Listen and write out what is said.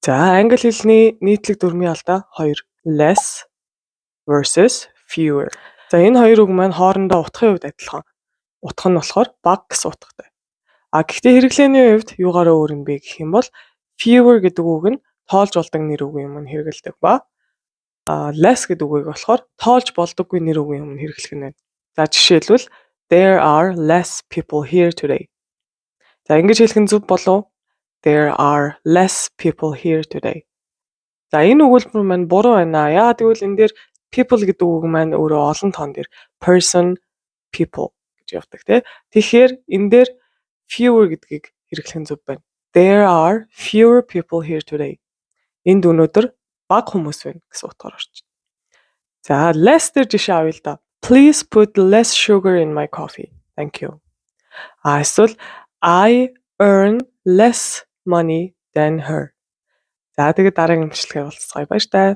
За, англи хэлний нийтлэг дүрмийн алдаа 2. Less versus fewer. За, энэ хоёр үг маань хоорондоо утгын хувьд адилхан. Утга нь болохоор бага гэсэн утгатай. Гэхдээ хэрэглээний хувьд юугаараа өөр юм бэ гэх юм бол fewer гэдэг үг нь тоолж болдог нэр үгийн өмнө хэрэгэлдэг ба less гэдэг үгийг болохоор тоолж болдоггүй нэр үгийн өмнө хэрэглэх нь байна. За, жишээлбэл there are less people here today. За, ингэж хэлэх нь зөв болов? There are less people here today. За, энэ өгүүлбэр маань буруу байна. Яагаад гэвэл энэ дээр people гэдэг үг маань өөрөө олон тоон дээр person, people гэж явдаг тий. Тэгэхээр энэ дээр fewer гэдгийг хэрэглэх нь зөв байна. There are fewer people here today. Энд өнөөдөр бага хүмүүс байна гэсэн утгаар орчино. За, less дээр жишээ авъя л да. Please put less sugar in my coffee. Thank you. Эсвэл I earn less money than her. За, тэгээд дараагийн имчилгээ уулзцгаая. Баяр таа.